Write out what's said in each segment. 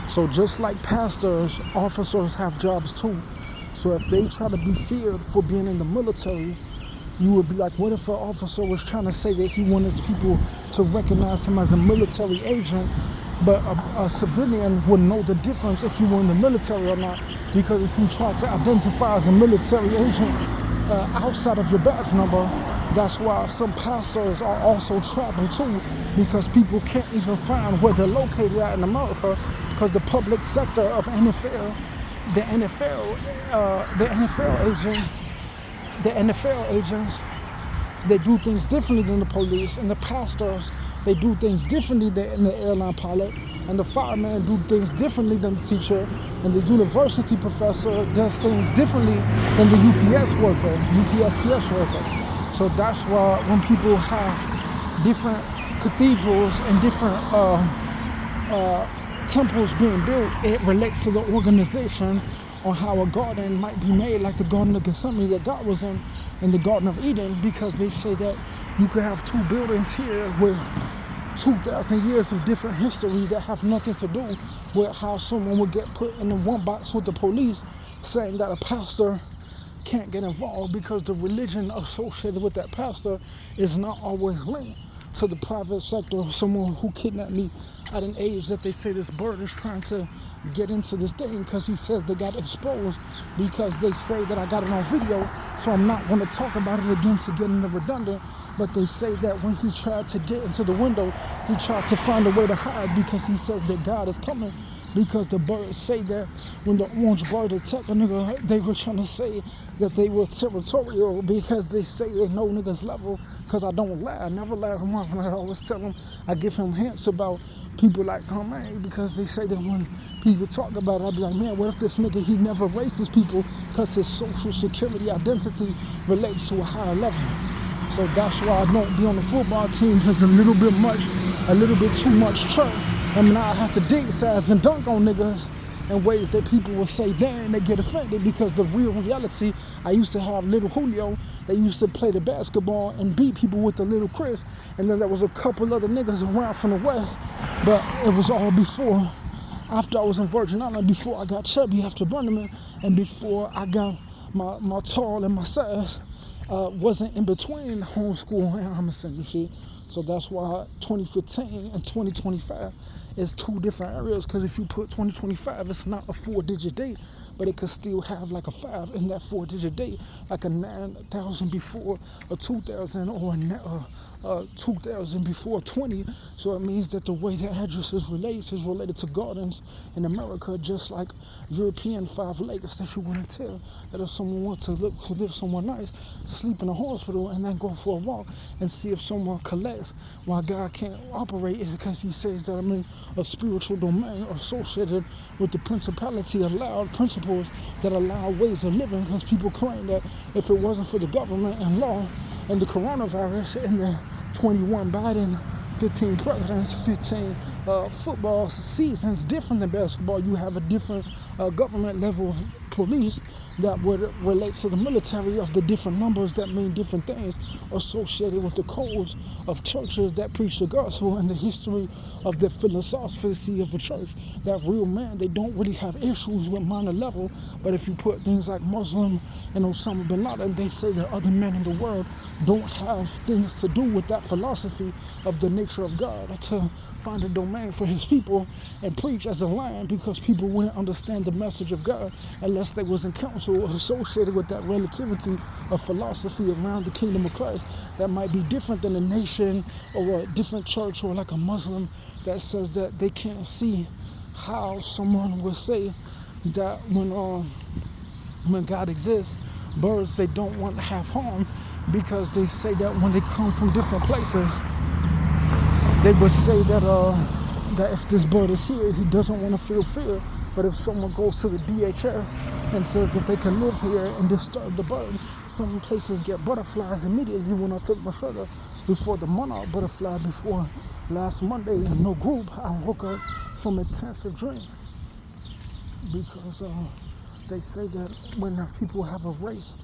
So just like pastors, officers have jobs too. So if they try to be feared for being in the military, you would be like, what if an officer was trying to say that he wanted people to recognize him as a military agent, but a civilian would know the difference if you were in the military or not? Because if you try to identify as a military agent outside of your badge number, that's why some pastors are also trapped too, because people can't even find where they're located at in America, because the public sector of NFL, the NFL agents, they do things differently than the police, and the pastors, they do things differently than the airline pilot, and the fireman do things differently than the teacher, and the university professor does things differently than the UPSPS worker. So that's why when people have different cathedrals and different temples being built, it relates to the organization on how a garden might be made, like the Garden of Gethsemane that God was in, and the Garden of Eden, because they say that you could have two buildings here with 2,000 years of different history that have nothing to do with how someone would get put in the one box with the police, saying that a pastor can't get involved because the religion associated with that pastor is not always linked to the private sector of someone who kidnapped me at an age that they say this bird is trying to get into this thing, because he says they got exposed because they say that I got it on video. So I'm not going to talk about it again to get into redundant, but they say that when he tried to get into the window, he tried to find a way to hide because he says that God is coming. Because the birds say that when the orange bird attacked a nigga, they were trying to say that they were territorial, because they say they know niggas level. Because I don't lie, I never lie to Marvin. I always tell him, I give him hints about people like Coifer, because they say that when people talk about it, I be like, man, what if this nigga, he never races people because his social security identity relates to a higher level. So that's why I don't be on the football team, because a little bit too much church. And now I have to dig size and dunk on niggas in ways that people will say, damn, they get offended, because the real reality, I used to have little Julio that used to play the basketball and beat people with the little Chris, and then there was a couple other niggas around from the West, but it was all before, after I was in Virgin Island, before I got chubby after Burning, and before I got my tall and my size wasn't in between homeschool and Emerson and shit. So that's why 2015 and 2025 is two different areas, because if you put 2025, it's not a 4-digit date, but it could still have like a 5 in that 4-digit date, like a 9,000 before a 2,000, or a 2,000 before 20. So it means that the way the addresses is related to gardens in America, just like European 5 legs that you wouldn't tell that if someone wants to live somewhere nice, sleep in a hospital, and then go for a walk and see if someone collects. Why God can't operate is because he says that I'm in a spiritual domain associated with the principality, allowed principles that allow ways of living, because people claim that if it wasn't for the government and law and the coronavirus and the 21 Biden, 15 presidents, 15 football seasons, different than basketball, you have a different government level of police that would relate to the military of the different numbers that mean different things, associated with the codes of churches that preach the gospel and the history of the philosophy of the church. That real man, they don't really have issues with minor level, but if you put things like Muslim and Osama bin Laden, they say that other men in the world don't have things to do with that philosophy of the nature of God to find a domain for his people and preach as a lion, because people wouldn't understand the message of God unless they was in council associated with that relativity of philosophy around the kingdom of Christ that might be different than a nation or a different church, or like a Muslim that says that they can't see how someone would say that when God exists, birds, they don't want to have harm, because they say that when they come from different places, they would say that that if this bird is here, he doesn't want to feel fear. But if someone goes to the DHS and says that they can live here and disturb the bird, some places get butterflies immediately. When I took my sugar before the monarch butterfly before last Monday in no group, I woke up from intensive dream, because they say that when people have a race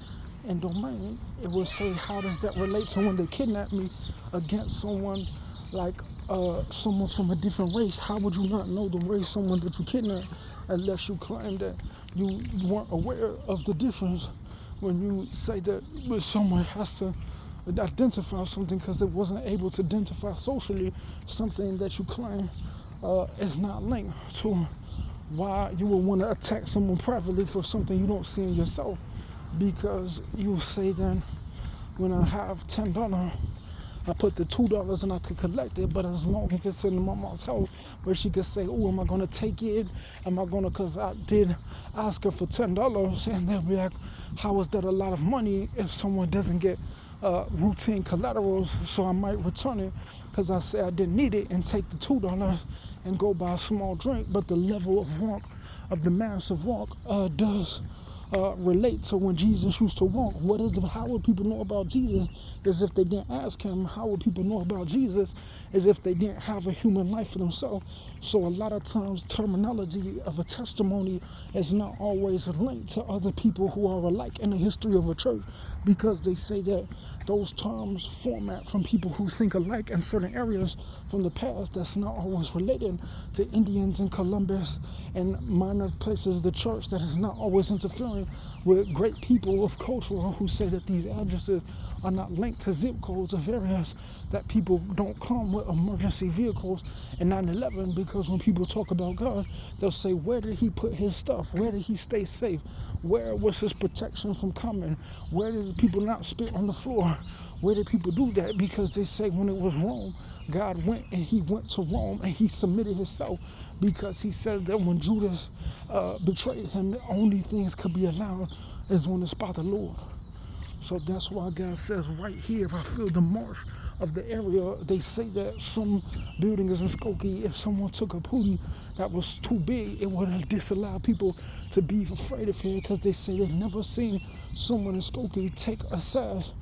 and domain, it will say, how does that relate to when they kidnap me against someone like someone from a different race, how would you not know the race someone that you kidnapped unless you claim that you weren't aware of the difference when you say that someone has to identify something because it wasn't able to identify socially something that you claim is not linked to why you would want to attack someone privately for something you don't see in yourself, because you say then when I have $10 I put the $2 and I could collect it, but as long as it's in my mom's house, where she could say, oh, am I going to take it? Am I going to, because I did ask her for $10, and they'll be like, how is that a lot of money if someone doesn't get routine collaterals? So I might return it because I say I didn't need it and take the $2 and go buy a small drink. But the level of walk, of the massive walk, does relate to when Jesus used to walk. How would people know about Jesus? Is if they didn't ask him. How would people know about Jesus? Is if they didn't have a human life for themselves. So a lot of times terminology of a testimony is not always linked to other people who are alike in the history of a church, because they say that those terms format from people who think alike in certain areas from the past that's not always related to Indians in Columbus and minor places of the church, that is not always interfering with great people of culture who say that these addresses are not linked to zip codes of areas that people don't come with emergency vehicles in 9/11, because when people talk about God, they'll say, where did he put his stuff? Where did he stay safe? Where was his protection from coming? Where did people not spit on the floor? Where did people do that? Because they say when it was Rome, God went and he went to Rome and he submitted himself, because he says that when Judas betrayed him, the only things could be allowed is when it's by the Lord. So that's why God says right here, if I feel the march of the area, they say that some buildings in Skokie, if someone took a pootie that was too big, it would have disallowed people to be afraid of here, because they say they've never seen someone in Skokie take a size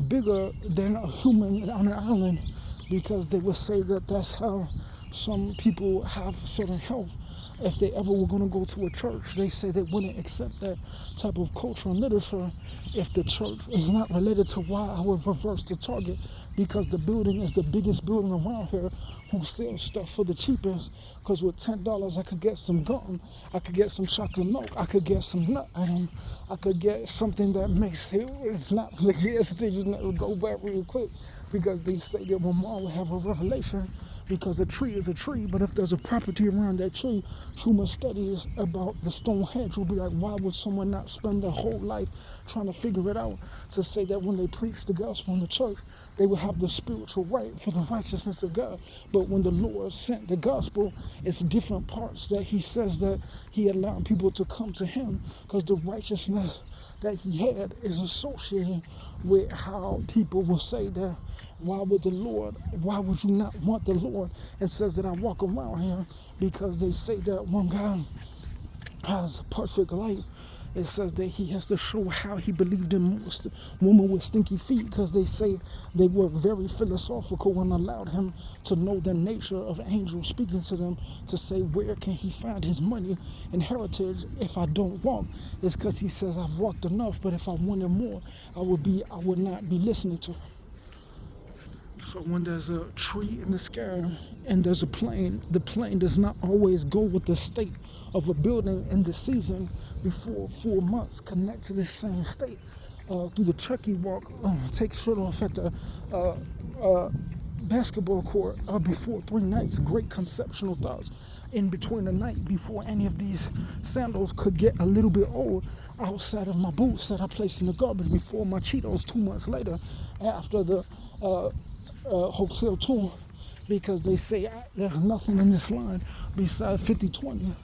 bigger than a human on an island, because they would say that that's how some people have certain health. If they ever were going to go to a church, they say they wouldn't accept that type of culture and literature if the church is not related to why I would reverse the target, because the building is the biggest building around here who sells stuff for the cheapest, because with $10 I could get some gum, I could get some chocolate milk, I could get some nut item, I could get something that makes it's not the yes, they just never go back real quick, because they say that when mom would have a revelation, because a tree is a tree, but if there's a property around that tree, human studies about the stone hedge will be like, why would someone not spend their whole life trying to figure it out, to say that when they preach the gospel in the church, they will have the spiritual right for the righteousness of God. But when the Lord sent the gospel, it's different parts that he says that he allowed people to come to him, because the righteousness that he had is associated with how people will say that, why would you not want the Lord? And says that I walk around here, because they say that when God has perfect light, it says that he has to show how he believed in women with stinky feet, because they say they were very philosophical and allowed him to know the nature of angels speaking to them, to say where can he find his money and heritage if I don't walk. It's because he says I've walked enough, but if I wanted more, I would not be listening to him. So when there's a tree in the sky and there's a plane, the plane does not always go with the state of a building in the season before 4 months connect to the same state. Through the Chucky walk, take shirt off at the basketball court before 3 nights, great conceptual thoughts. In between the night, before any of these sandals could get a little bit old, outside of my boots that I placed in the garbage before my Cheetos 2 months later, after the hotel tour, because they say there's nothing in this line besides 50-20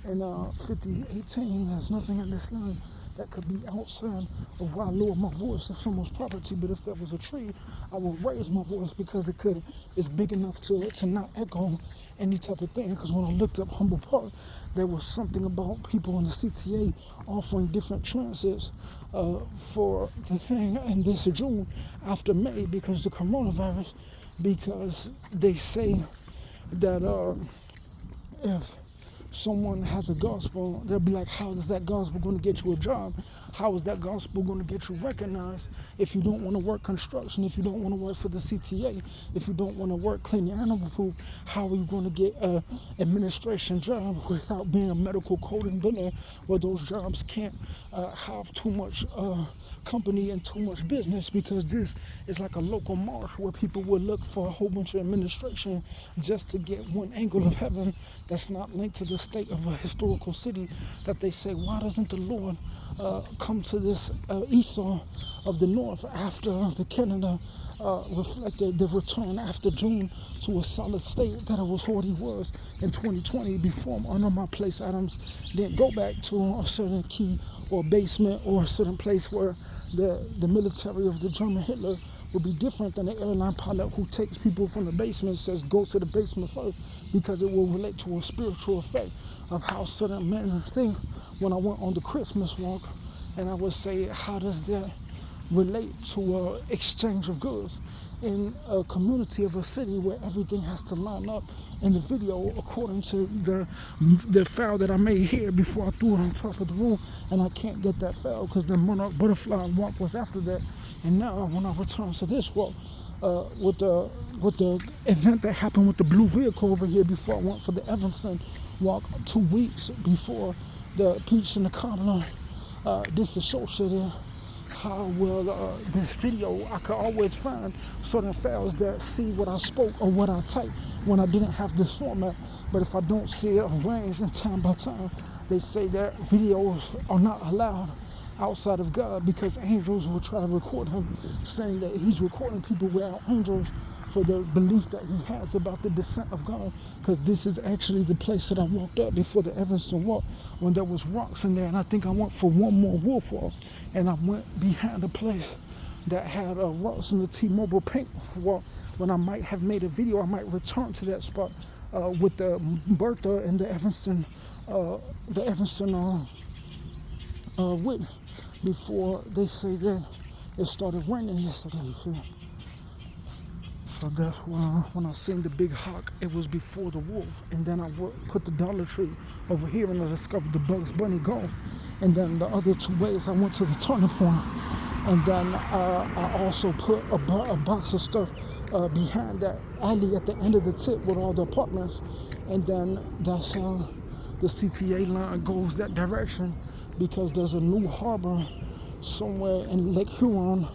and 50-18. There's nothing in this line that could be outside of why I lower my voice if someone's property. But if there was a tree, I would raise my voice, because it's big enough to not echo any type of thing. Because when I looked up Humble Park, there was something about people in the CTA offering different transits for the thing in this June after May, because of the coronavirus, because they say that if someone has a gospel, they'll be like, how is that gospel going to get you a job? How is that gospel going to get you recognized if you don't want to work construction, if you don't want to work for the CTA, if you don't want to work cleaning animal food? How are you going to get an administration job without being a medical coding biller, where those jobs can't have too much company and too much business, because this is like a local marsh where people will look for a whole bunch of administration just to get one angle of heaven that's not linked to the state of a historical city, that they say, why doesn't the Lord come to this Esau of the north after the Canada reflected the return after June to a solid state that it was what he was in 2020 before under my place Adams didn't go back to a certain key or basement or a certain place where the military of the German Hitler will be different than the airline pilot who takes people from the basement and says go to the basement first, because it will relate to a spiritual effect of how certain men think. When I went on the Christmas walk, and I would say, how does that relate to exchange of goods in a community of a city where everything has to line up in the video according to the foul that I made here before I threw it on top of the room, and I can't get that foul because the monarch butterfly walk was after that. And now when I return to this walk, with the event that happened with the blue vehicle over here before I went for the Evanston walk 2 weeks before the peach and the cobbler disassociated, how well this video, I could always find certain files that see what I spoke or what I typed when I didn't have this format. But if I don't see it arranged in time by time, they say that videos are not allowed outside of God, because angels will try to record him, saying that he's recording people without angels for the belief that he has about the descent of God. Because this is actually the place that I walked up before the Evanston walk, when there was rocks in there, and I think I went for one more wolf walk, and I went behind a place that had rocks in the T-Mobile paint walk. When I might have made a video, I might return to that spot with the Bertha and the Evanston wit, before they say that it started raining yesterday. So that's when I seen the big hawk, it was before the wolf. And then I put the Dollar Tree over here, and I discovered the Bugs Bunny Golf. And then the other 2 ways I went to the turning point. And then I also put a box of stuff behind that alley at the end of the tip with all the apartments. And then that's how the CTA line goes that direction, because there's a new harbor somewhere in Lake Huron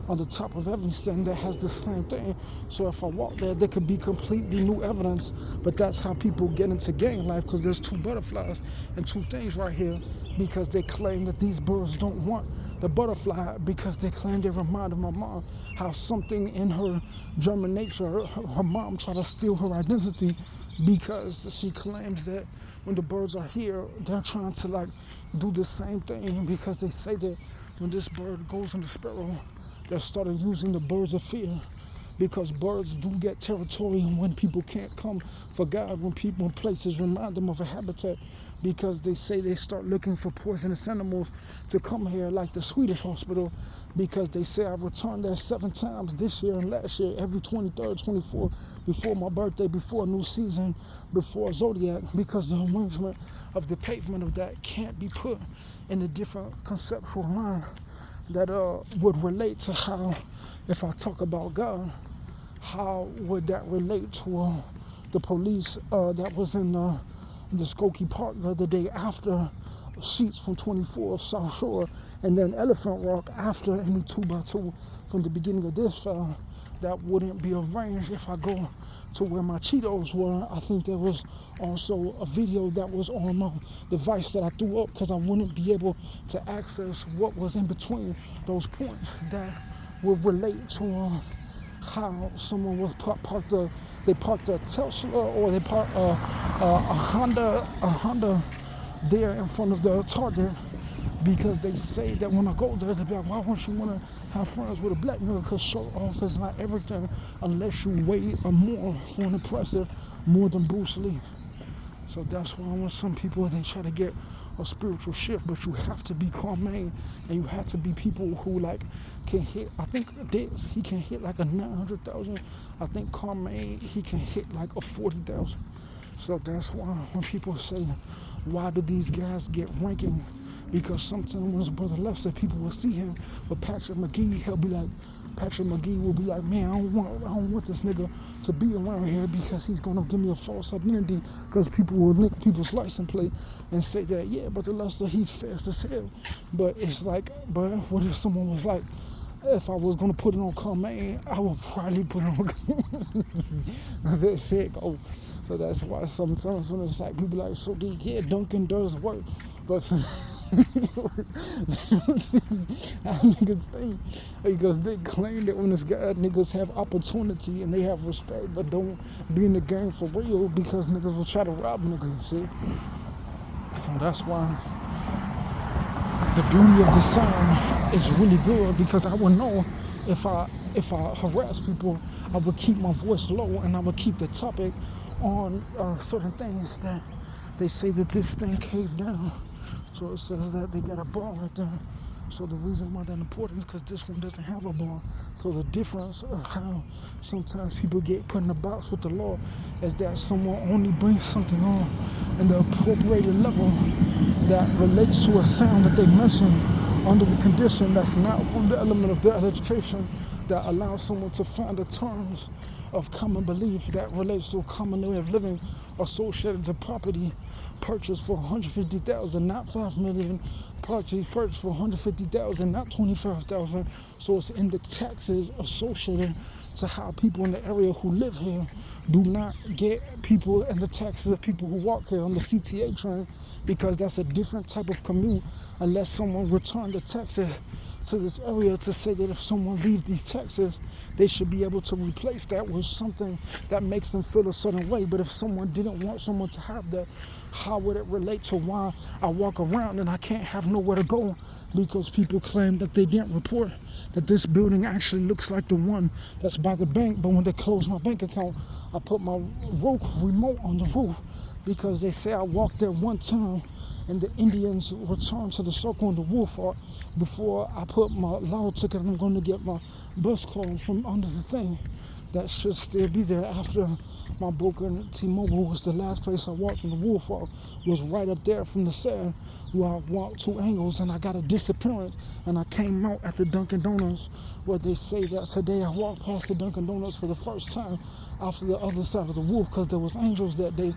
on the top of Evanston that has the same thing. So if I walk there could be completely new evidence. But that's how people get into gang life, because there's 2 butterflies and 2 things right here, because they claim that these birds don't want the butterfly, because they claim they reminded my mom how something in her German nature, her mom tried to steal her identity, because she claims that when the birds are here, they're trying to like do the same thing, because they say that when this bird goes in the sparrow, they're starting using the birds of fear, because birds do get territorial when people can't come for God, when places remind them of a habitat, because they say they start looking for poisonous animals to come here, like the Swedish hospital, because they say I've returned there 7 times this year and last year, every 23rd, 24th, before my birthday, before a new season, before Zodiac, because the arrangement of the pavement of that can't be put in a different conceptual line that would relate to how, if I talk about God, how would that relate to the police that was in the Skokie Park the other day after Sheets from 24 South Shore, and then Elephant Rock after any 2x2 from the beginning of this file? That wouldn't be arranged. If I go to where my Cheetos were, I think there was also a video that was on my device that I threw up, because I wouldn't be able to access what was in between those points that would relate to how someone was parked a Tesla, or they parked a Honda there in front of the Target, because they say that when I go there, they'll be like, why wouldn't you want to have friends with a black nigga? Because show off is not everything unless you weigh or more for an impressive more than Bruce Lee. So that's why when some people, they try to get a spiritual shift, but you have to be Carmaine, and you have to be people who like can hit. I think this, he can hit like a 900,000. I think Carmaine, he can hit like a 40,000. So that's why when people say, why do these guys get ranking? Because sometimes when it's Brother Lester, people will see him, but Patrick McGee, Patrick McGee will be like, man, I don't want this nigga to be around here because he's gonna give me a false identity. Because people will link people's license plate and say that, yeah, Brother Lester, he's fast as hell. But it's like, but what if someone was like, if I was gonna put it on Command, I would probably put it on That's it. Oh, so that's why sometimes when it's like people like, so yeah, Duncan does work, but niggas think because they claim that when it's God, niggas have opportunity and they have respect, but don't be in the game for real because niggas will try to rob niggas. See, so that's why the beauty of the sound is really good because I would know if I harass people, I would keep my voice low and I would keep the topic on certain things that they say that this thing caved down. So it says that they got a bar right there. So the reason why that's important is because this one doesn't have a bar. So the difference of how sometimes people get put in a box with the law is that someone only brings something on in the appropriated level that relates to a sound that they mentioned under the condition that's not from the element of their education that allows someone to find the terms of common belief that relates to a common way of living associated to property purchased for $150,000, not $5 million. Property purchased for $150,000, not $25,000. So it's in the taxes associated to how people in the area who live here do not get people and the taxes of people who walk here on the CTA train, because that's a different type of commute unless someone returned the taxes to this area to say that if someone leaves these taxes, they should be able to replace that with something that makes them feel a certain way. But if someone didn't want someone to have that, how would it relate to why I walk around and I can't have nowhere to go? Because people claim that they didn't report that this building actually looks like the one that's by the bank, but when they close my bank account, I put my remote on the roof because they say I walked there one time and the Indians returned to the circle on the roof before I put my lotto ticket and I'm going to get my bus card from under the thing. That should still be there after my broken T-Mobile was the last place I walked on the roof was right up there from the side where I walked 2 angles and I got a disappearance and I came out at the Dunkin' Donuts where they say that today I walked past the Dunkin' Donuts for the first time after the other side of the roof because there was angels that day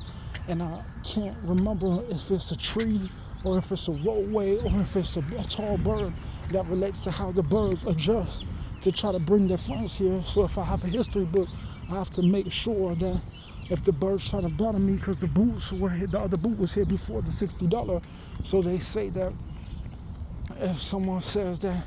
and I can't remember if it's a tree or if it's a roadway or if it's a tall bird that relates to how the birds adjust to try to bring their friends here. So if I have a history book, I have to make sure that if the birds try to battle me, because the other boot was here before the $60. So they say that if someone says that,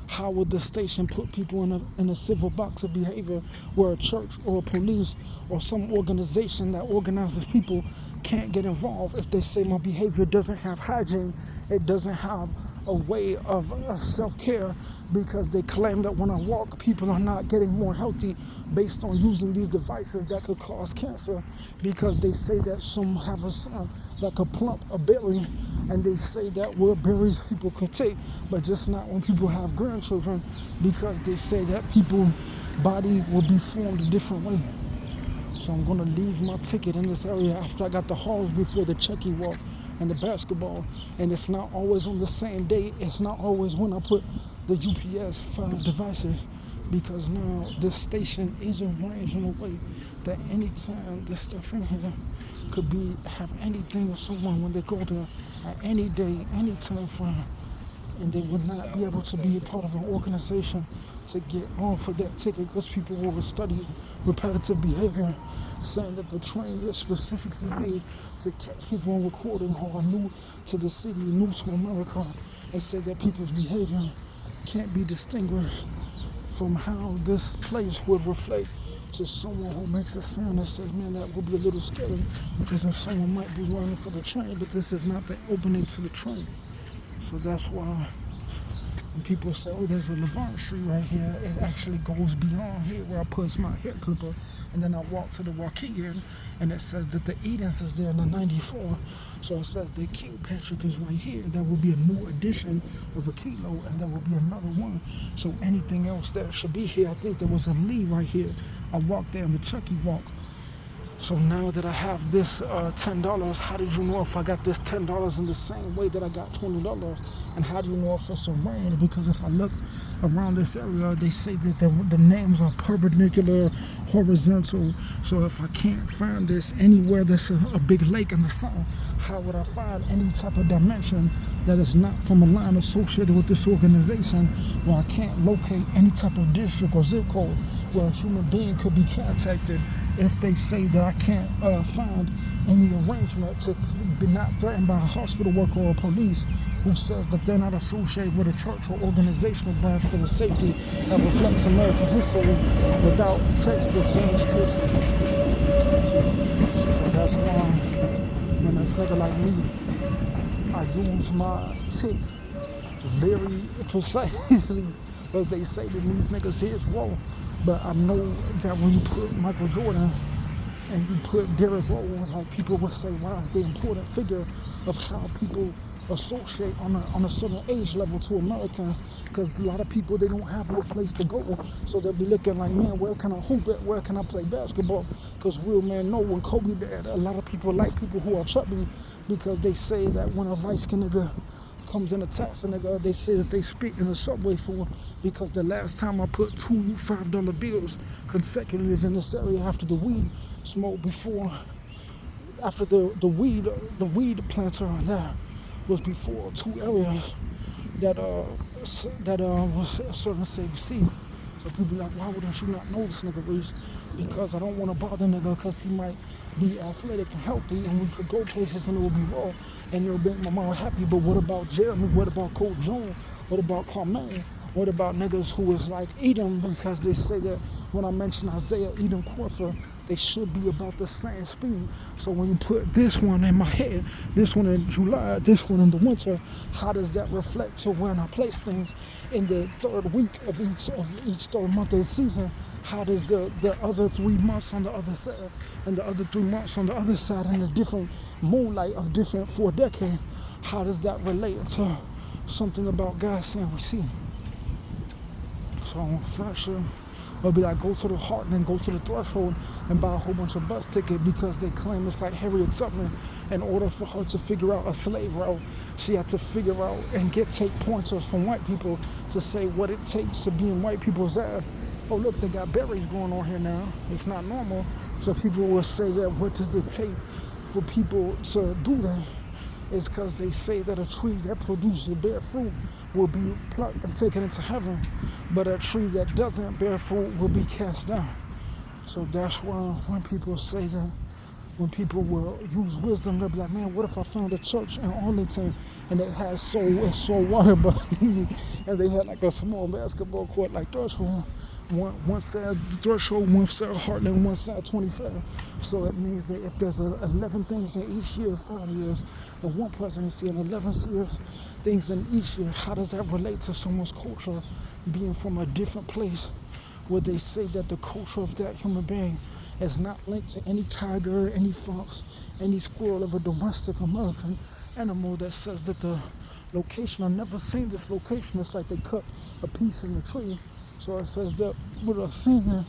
how would the station put people in a civil box of behavior where a church or a police or some organization that organizes people can't get involved if they say my behavior doesn't have hygiene, it doesn't have a way of self-care, because they claim that when I walk, people are not getting more healthy based on using these devices that could cause cancer, because they say that some have a son that could plump a berry, and they say that where berries people could take, but just not when people have grandchildren, because they say that people's body will be formed a different way. So I'm going to leave my ticket in this area after I got the halls before the checky walk and the basketball, and it's not always on the same day. It's not always when I put the UPS 5 devices, because now this station is arranged in a way that anytime this stuff in here could have anything or someone when they go there at any day, any time frame, and they would not be able to be a part of an organization to get on for that ticket, because people will study repetitive behavior, saying that the train is specifically made to catch people on recording who are new to the city, new to America, and say that people's behavior can't be distinguished from how this place would reflect to someone who makes a sound that says, man, that would be a little scary, because if someone might be running for the train, but this is not the opening to the train. So that's why when people say, oh, there's a Levant Street right here, it actually goes beyond here where I put my hair clipper, and then I walk to the Waukegan, and it says that the Edens is there in the 94. So it says the Kilpatrick is right here. That will be a new addition of a kilo, and there will be another one. So anything else that should be here, I think there was a Lee right here. I walked there on the Chucky walk. So now that I have this $10, how did you know if I got this $10 in the same way that I got $20? And how do you know if it's a rain? Because if I look around this area, they say that the names are perpendicular, horizontal. So if I can't find this anywhere that's a big lake in the sun, how would I find any type of dimension that is not from a line associated with this organization, where I can't locate any type of district or zip code where a human being could be contacted if they say that I can't find any arrangement to be not threatened by a hospital worker or police who says that they're not associated with a church or organizational branch for the safety that reflects American history without textbooks in education. So that's why when a nigga like me, I use my tick very precisely, as they say that these niggas here is raw. But I know that when you put Michael Jordan and you put Derrick Rose, like, people would say, why is the important figure of how people associate on a certain age level to Americans? Because a lot of people, they don't have no place to go, so they'll be looking like, man, where can I hoop at? Where can I play basketball? Because real men know when Kobe died, a lot of people like people who are chubby, because they say that when a light-skinned nigga comes and attacks a nigga, they say that they spit in the subway for, because the last time I put 2 $5 bills consecutive in this area after the weed smoke, after the weed planter there was before 2 areas that was a certain CFC. So people like, why wouldn't you not know this nigga, Reese? Because I don't want to bother nigga, because he might be athletic and healthy, and we could go places and it will be raw and it'll make my mom happy. But what about Jeremy? What about Coach Jones? What about Carmaine? What about niggas who is like Edom? Because they say that when I mention Isaiah, Edom, Coifer, they should be about the same speed. So when you put this one in my head, this one in July, this one in the winter, how does that reflect to when I place things in the third week of each third month of the season? How does the other 3 months on the other side and the other 3 months on the other side and the different moonlight of different 4 decades, how does that relate to something about God saying we see? So I'm fresher. It'll be like, go to the heartland, go to the threshold and buy a whole bunch of bus tickets, because they claim it's like Harriet Tubman. In order for her to figure out a slave route, she had to figure out and take pointers from white people to say what it takes to be in white people's ass. Oh look, they got berries going on here now. It's not normal. So people will say that, what does it take for people to do that? It's because they say that a tree that produces bear fruit will be plucked and taken into heaven, but a tree that doesn't bear fruit will be cast down. So that's why when people say that, when people will use wisdom, they'll be like, man, what if I found a church in Arlington and it has soul water body, and they had like a small basketball court like threshold, one side threshold, one side heartland, one side 25. So it means that if there's 11 things in each year, 5 years, and one presidency and 11 years things in each year, how does that relate to someone's culture being from a different place, where they say that the culture of that human being is not linked to any tiger, any fox, any squirrel of a domestic American animal, that says that the location, I've never seen this location, it's like they cut a piece in the tree. So it says that what I've seen there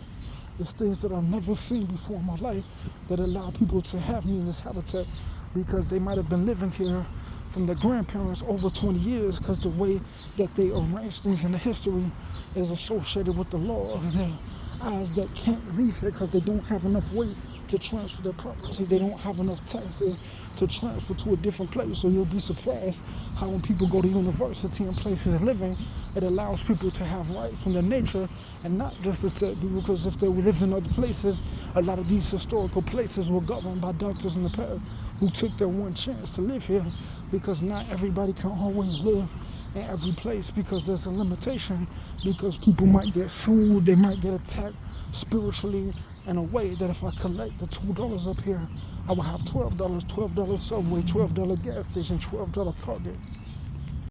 is things that I've never seen before in my life that allow people to have me in this habitat, because they might have been living here from their grandparents over 20 years, because the way that they arrange things in the history is associated with the law of their eyes that can't leave here because they don't have enough weight to transfer their property. They don't have enough taxes to transfer to a different place. So you'll be surprised how when people go to university and places of living, it allows people to have rights from their nature, and not just to, because if they lived in other places, a lot of these historical places were governed by doctors in the past who took their one chance to live here, because not everybody can always live in every place, because there's a limitation, because people might get sued, they might get attacked spiritually in a way that if I collect the $2 up here, I will have $12, $12 Subway, $12 gas station, $12 Target.